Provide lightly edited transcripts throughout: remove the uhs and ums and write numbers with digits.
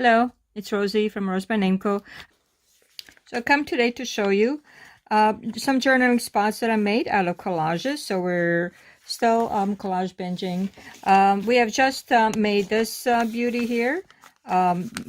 Hello, it's Rosie from RoseByNameCo. So I come today to show you some journaling spots that I made out of collages. So we're still collage binging. We have just made this beauty here,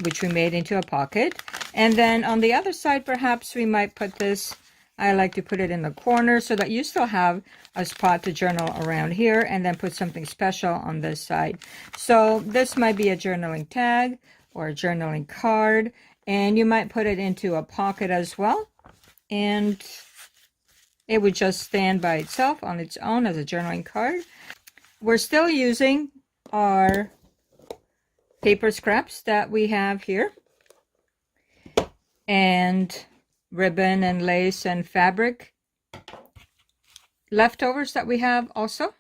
which we made into a pocket. And then on the other side, perhaps we might put this, I like to put it in the corner so that you still have a spot to journal around here, and then put something special on this side. So this might be a journaling tag or a journaling card, and you might put it into a pocket as well, and it would just stand by itself on its own as a journaling card. We're still using our paper scraps that we have here, and ribbon and lace and fabric leftovers that we have also.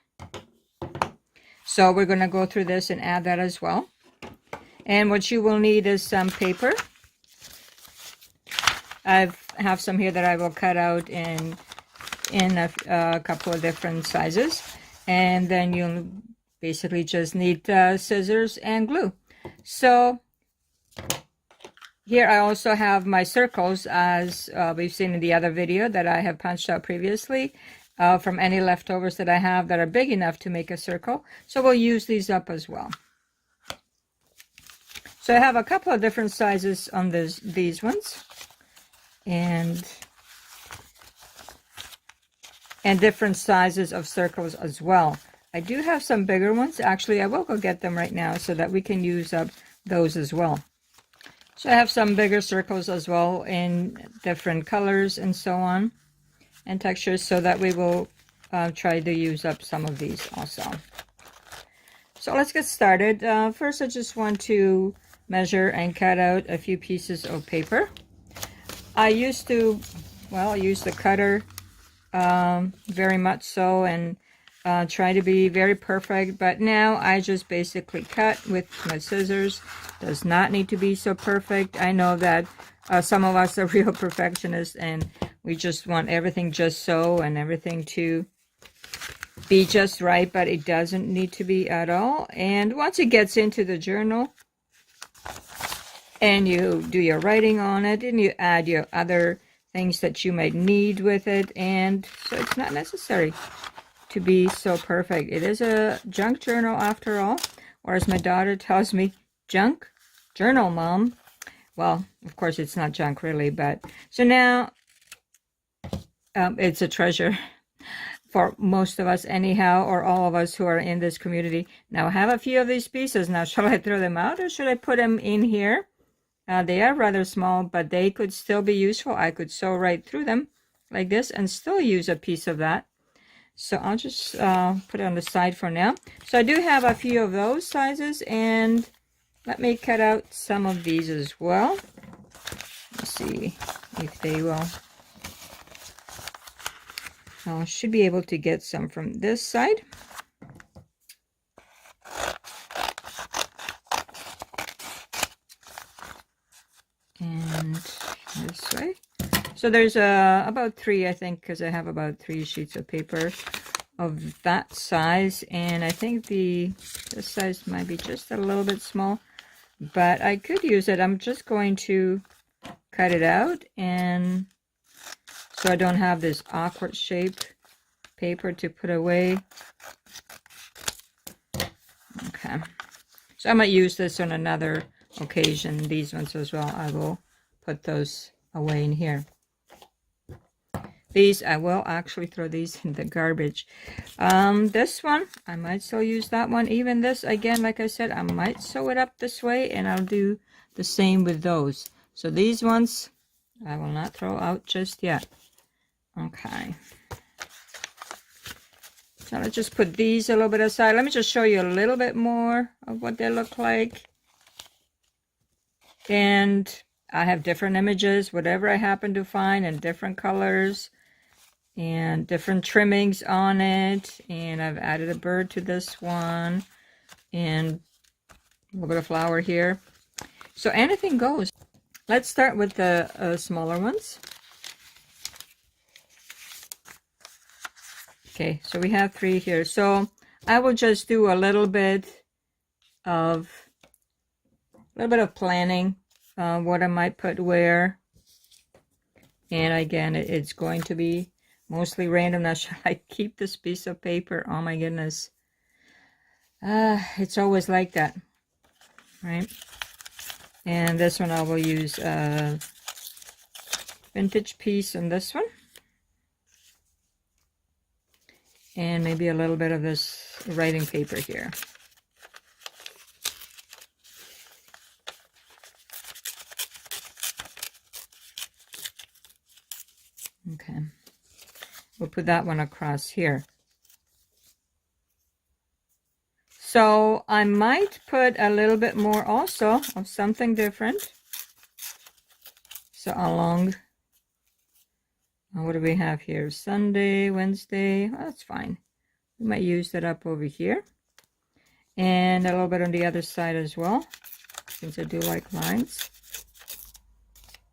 So we're going to go through this and add that as well. And what you will need is some paper. I have some here that I will cut out in a couple of different sizes. And then you'll basically just need scissors and glue. So here I also have my circles, as we've seen in the other video that I have punched out previously, from any leftovers that I have that are big enough to make a circle. So we'll use these up as well. So I have a couple of different sizes on these ones, and different sizes of circles as well. I do have some bigger ones. Actually, I will go get them right now so that we can use up those as well. So I have some bigger circles as well in different colors and so on, and textures, so that we will try to use up some of these also. So let's get started. First, I just want to measure and cut out a few pieces of paper. I used to, well, use the cutter very much so, and try to be very perfect, but now I just basically cut with my scissors. Does not need to be so perfect. I know that some of us are real perfectionists, and we just want everything just so, and everything to be just right, but it doesn't need to be at all. And once it gets into the journal and you do your writing on it, and you add your other things that you might need with it, and so it's not necessary to be so perfect. It is a junk journal after all, or as my daughter tells me, junk journal, Mom. Well, of course it's not junk really, but so now it's a treasure for most of us anyhow, or all of us who are in this community. Now I have a few of these pieces. Now shall I throw them out, or should I put them in here? They are rather small, but they could still be useful. I could sew right through them like this and still use a piece of that. So I'll just put it on the side for now. So I do have a few of those sizes, and let me cut out some of these as well. Let's see if they will. I should be able to get some from this side. And this way. So there's about 3, I think, because I have about 3 sheets of paper of that size, and I think this size might be just a little bit small, but I could use it. I'm just going to cut it out, and so I don't have this awkward shaped paper to put away. Okay, so I might use this on another occasion, these ones as well. I will put those away in here. These, I will actually throw these in the garbage. This one, I might still use that one. Even this, again, like I said, I might sew it up this way, and I'll do the same with those. So these ones, I will not throw out just yet. Okay. So let's just put these a little bit aside. Let me just show you a little bit more of what they look like. And I have different images, whatever I happen to find, in different colors and different trimmings on it. And I've added a bird to this one, and a little bit of flower here. So anything goes. Let's start with the smaller ones. Okay, so we have 3 here. So I will just do a little bit of little bit of planning, what I might put where. And again, it's going to be mostly random. Now, should I keep this piece of paper? Oh my goodness. It's always like that, right? And this one I will use a vintage piece on this one. And maybe a little bit of this writing paper here. Okay. We'll put that one across here. So I might put a little bit more also of something different. So along, what do we have here? Sunday, Wednesday, well, that's fine. We might use that up over here. And a little bit on the other side as well, since I do like lines.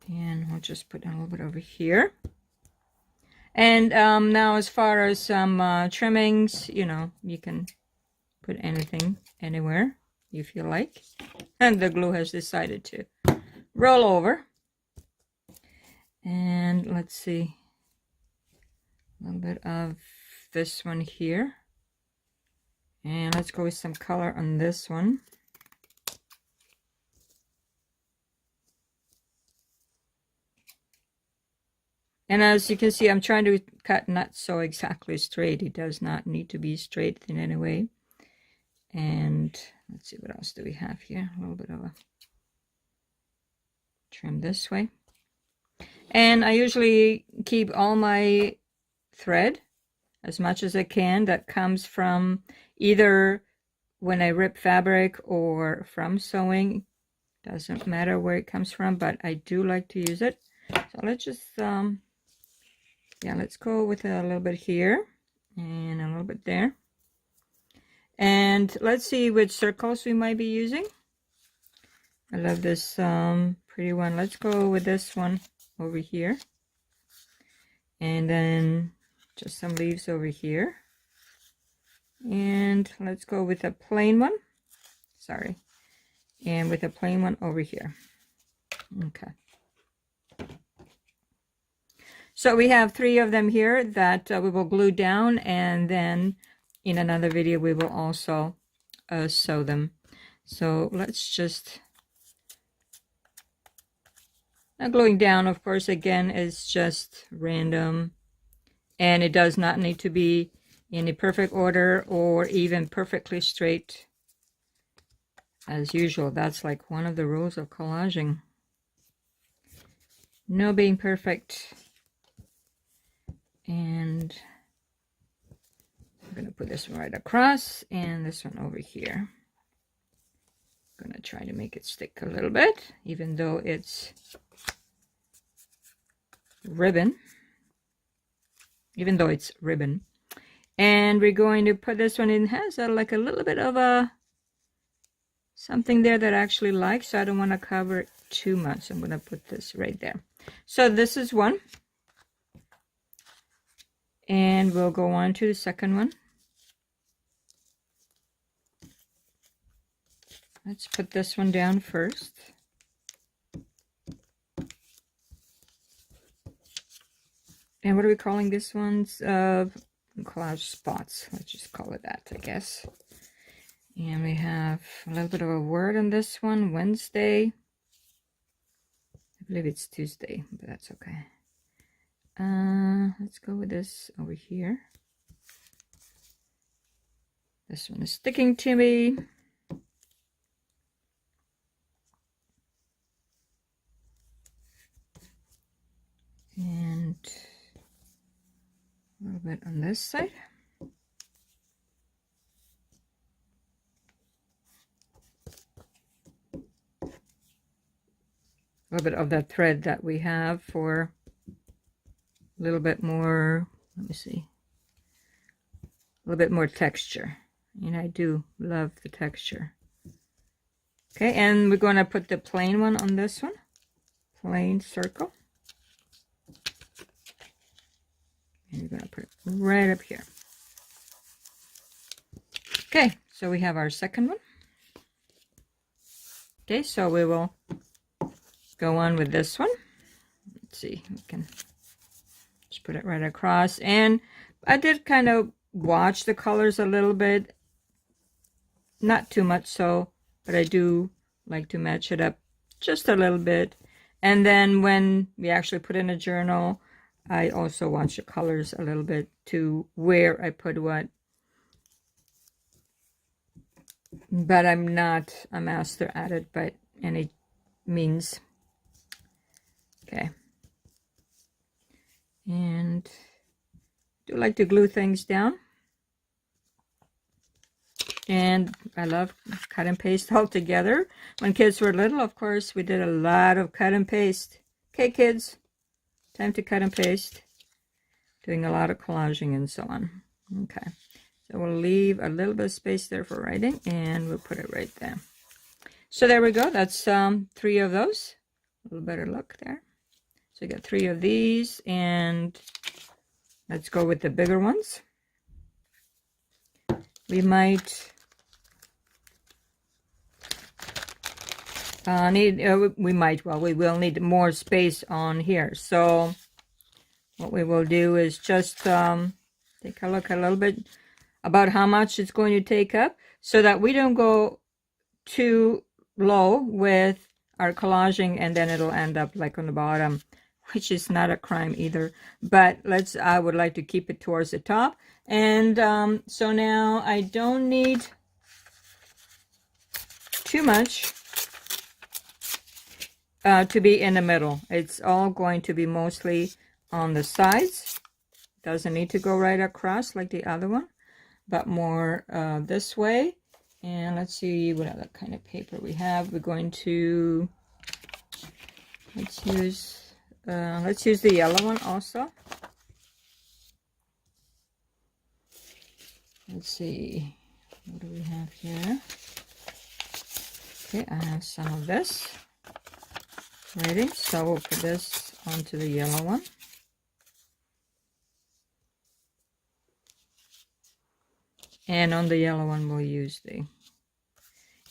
And we'll just put a little bit over here. And now as far as some trimmings, you know, you can put anything anywhere you feel like. And the glue has decided to roll over. And let's see, a little bit of this one here. And let's go with some color on this one. And as you can see, I'm trying to cut not so exactly straight. It does not need to be straight in any way. And let's see, what else do we have here? A little bit of a trim this way. And I usually keep all my thread as much as I can that comes from either when I rip fabric or from sewing. Doesn't matter where it comes from, but I do like to use it. So let's just, yeah, let's go with a little bit here and a little bit there. And let's see which circles we might be using. I love this pretty one. Let's go with this one over here. And then just some leaves over here. And let's go with a plain one. Sorry. And with a plain one over here. Okay. So we have 3 of them here that we will glue down, and then in another video we will also sew them. So let's just, now gluing down, of course, again, is just random, and it does not need to be in a perfect order or even perfectly straight as usual. That's like one of the rules of collaging. No being perfect. And I'm going to put this one right across and this one over here. I'm going to try to make it stick a little bit, even though it's ribbon. And we're going to put this one in. It has like a little bit of a something there that I actually like, so I don't want to cover it too much. I'm going to put this right there. So this is one. And we'll go on to the second one. Let's put this one down first. And what are we calling this one's? Collage spots. Let's just call it that, I guess. And we have a little bit of a word on this one. Wednesday. I believe it's Tuesday, but that's okay. Let's go with this over here. This one is sticking to me. And a little bit on this side. A little bit of that thread that we have for a little bit more, let me see, a little bit more texture. And I do love the texture. Okay, and we're going to put the plain one on this one. Plain circle. And we're going to put it right up here. Okay, so we have our second one. Okay, so we will go on with this one. Let's see, we can just put it right across. And I did kind of watch the colors a little bit, not too much so, but I do like to match it up just a little bit. And then when we actually put in a journal, I also watch the colors a little bit to where I put what. But I'm not a master at it by any means. Okay. And I do like to glue things down. And I love cut and paste all together. When kids were little, of course, we did a lot of cut and paste. Okay, kids, time to cut and paste. Doing a lot of collaging and so on. Okay, so we'll leave a little bit of space there for writing, and we'll put it right there. So there we go. That's 3 of those. A little better look there. So we got 3 of these, and let's go with the bigger ones. We might we will need more space on here. So what we will do is just take a look a little bit about how much it's going to take up, so that we don't go too low with our collaging and then it'll end up like on the bottom, which is not a crime either. But I would like to keep it towards the top. And so now I don't need too much to be in the middle. It's all going to be mostly on the sides. Doesn't need to go right across like the other one, but more this way. And let's see what other kind of paper we have. We're going to, let's use the yellow one also. Let's see, what do we have here? Okay, I have some of this ready, so we'll put this onto the yellow one. And on the yellow one, we'll use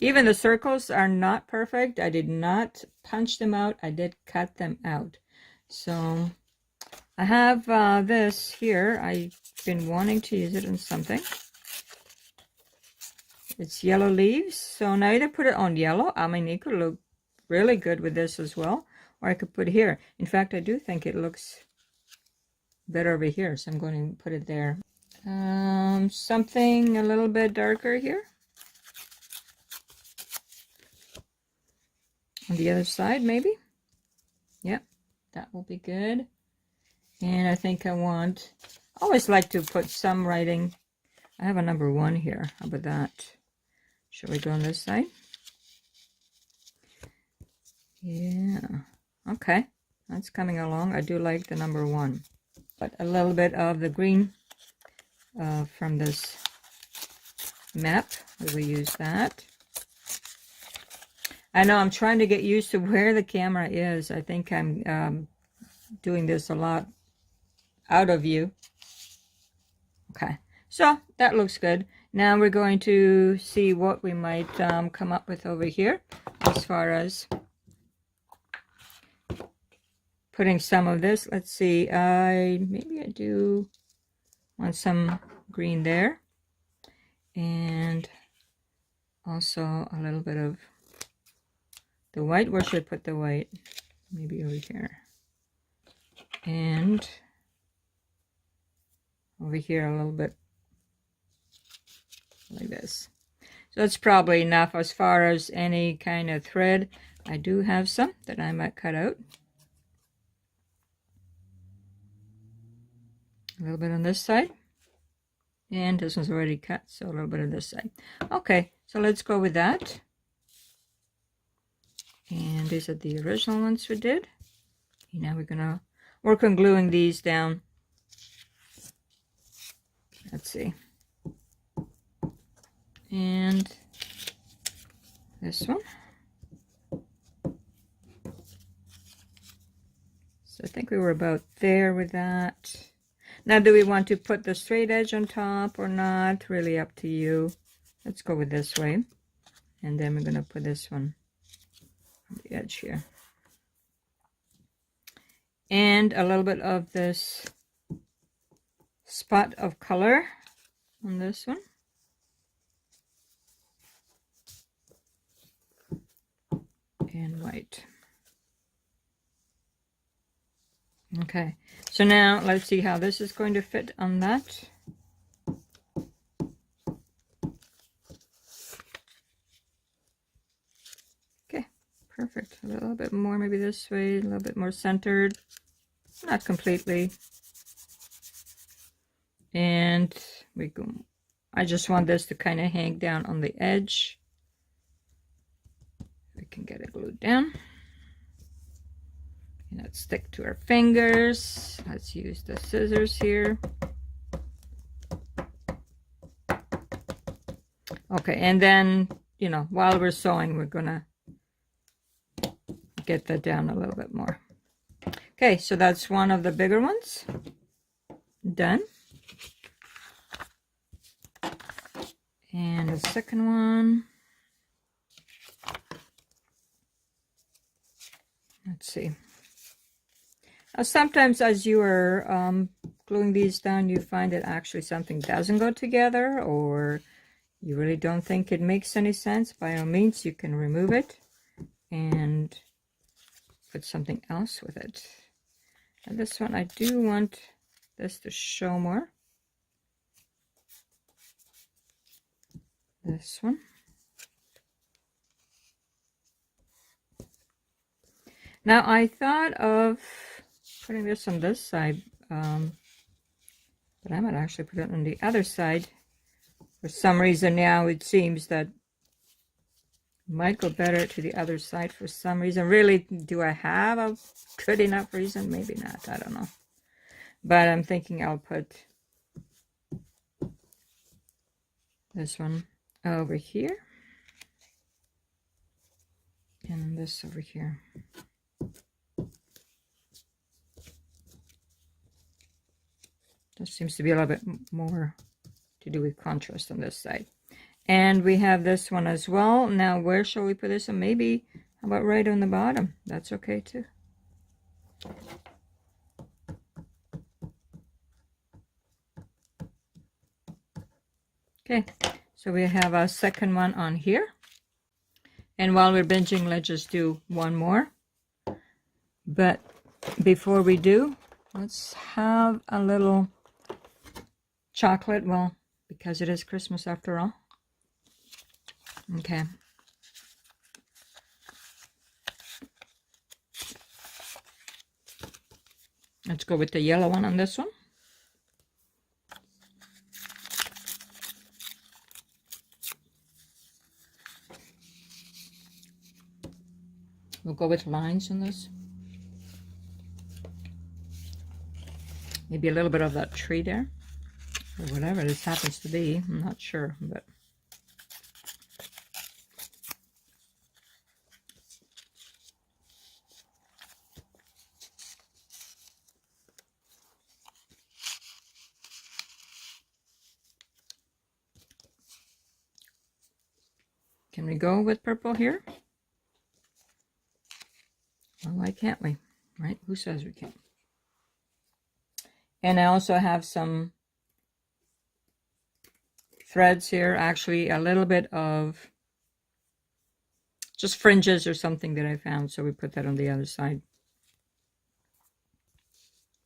even the circles are not perfect. I did not punch them out. I did cut them out. So I have this here. I've been wanting to use it on something. It's yellow leaves. So now either put it on yellow. I mean, it could look really good with this as well. Or I could put it here. In fact, I do think it looks better over here. So I'm going to put it there. Something a little bit darker here. On the other side, maybe. Yep, that will be good. And I think I always like to put some writing. I have a number 1 here. How about that? Shall we go on this side? Yeah. Okay, that's coming along. I do like the number 1. But a little bit of the green from this map. We will use that. I know I'm trying to get used to where the camera is. I think I'm doing this a lot out of view. Okay, so that looks good. Now we're going to see what we might come up with over here as far as putting some of this. Let's see, maybe I do want some green there, and also a little bit of the white. Where should I put the white? Maybe over here. And over here a little bit like this. So that's probably enough as far as any kind of thread. I do have some that I might cut out. A little bit on this side. And this one's already cut, so a little bit on this side. Okay, so let's go with that. And these are the original ones we did. And now we're gonna work on gluing these down. Let's see. And this one. So I think we were about there with that. Now, do we want to put the straight edge on top or not? Really up to you. Let's go with this way. And then we're going to put this one on the edge here. And a little bit of this spot of color on this one. And white. Okay, so now let's see how this is going to fit on that. Okay, perfect. A little bit more, maybe this way, a little bit more centered. Not completely. And we go. I just want this to kind of hang down on the edge. We can get it glued down. And let's stick to our fingers. Let's use the scissors here. Okay, and then, you know, while we're sewing, we're gonna get that down a little bit more. Okay, so that's one of the bigger ones. Done. And the second one. Let's see. Now, sometimes as you are gluing these down, you find that actually something doesn't go together, or you really don't think it makes any sense. By all means, you can remove it and put something else with it. And this one, I do want this to show more. This one. Now I thought of putting this on this side, but I might actually put it on the other side. For some reason now it seems that it might go better to the other side for some reason. Really, do I have a good enough reason? Maybe not, I don't know. But I'm thinking I'll put this one over here. And this over here. There seems to be a little bit more to do with contrast on this side. And we have this one as well. Now, where shall we put this? And maybe, how about right on the bottom? That's okay too. Okay, so we have a second one on here. And while we're binging, let's just do one more. But before we do, let's have a little chocolate. Well, because it is Christmas after all. Okay. Let's go with the yellow one on this one. We'll go with lines on this. Maybe a little bit of that tree there. Or whatever this happens to be. I'm not sure, but... Can we go with purple here? Well, why can't we? Right? Who says we can't? And I also have some threads here. Actually, a little bit of just fringes or something that I found. So we put that on the other side.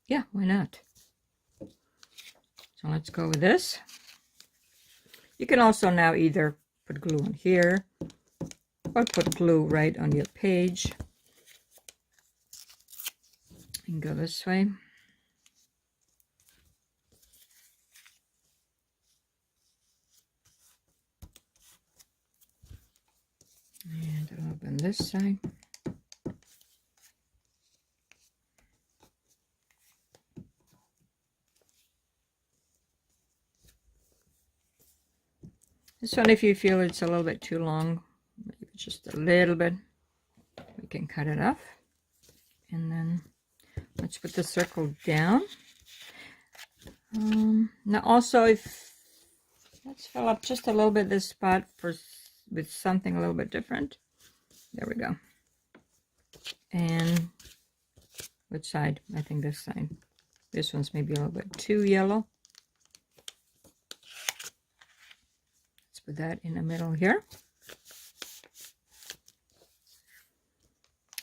Yeah, why not? So let's go with this. You can also now either put glue on here or put glue right on your page. And go this way. And I'll open this side. This one, if you feel it's a little bit too long, maybe just a little bit, we can cut it off. And then let's put the circle down. Now also, let's fill up just a little bit this spot with something a little bit different. There we go. And which side? I think this side. This one's maybe a little bit too yellow. Let's put that in the middle here.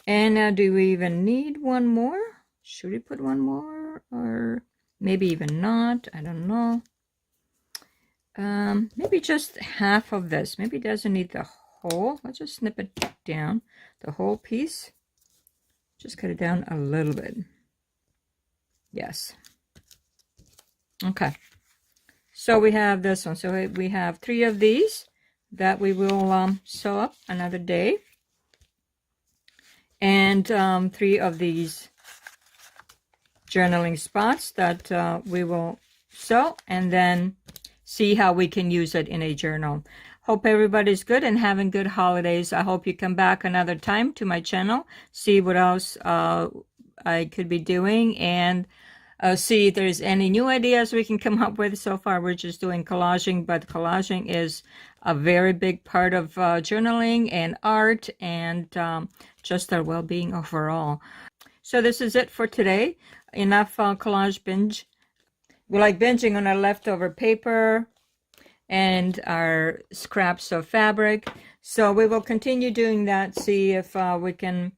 And now, do we even need one more? Should we put one more? Or maybe even not? I don't know. Maybe just half of this. Maybe it doesn't need the whole. Let's just snip it down. The whole piece. Just cut it down a little bit. Yes. Okay. So we have this one. So we have 3 of these that we will sew up another day. And 3 of these journaling spots that we will sew and then see how we can use it in a journal. Hope everybody's good and having good holidays. I hope you come back another time to my channel, see what else I could be doing, and see if there's any new ideas we can come up with. So far we're just doing collaging, but collaging is a very big part of journaling and art and just our well-being overall. So this is it for today. Enough collage binge. We like binging on our leftover paper and our scraps of fabric. So we will continue doing that, see if we can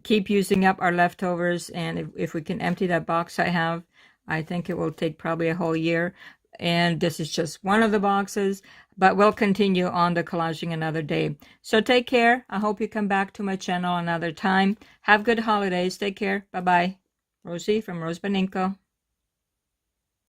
keep using up our leftovers, and if we can empty that box I have. I think it will take probably a whole year, and this is just one of the boxes, but we'll continue on the collaging another day. So take care. I hope you come back to my channel another time. Have good holidays. Take care. Bye-bye. Rosie from RoseByNameCo.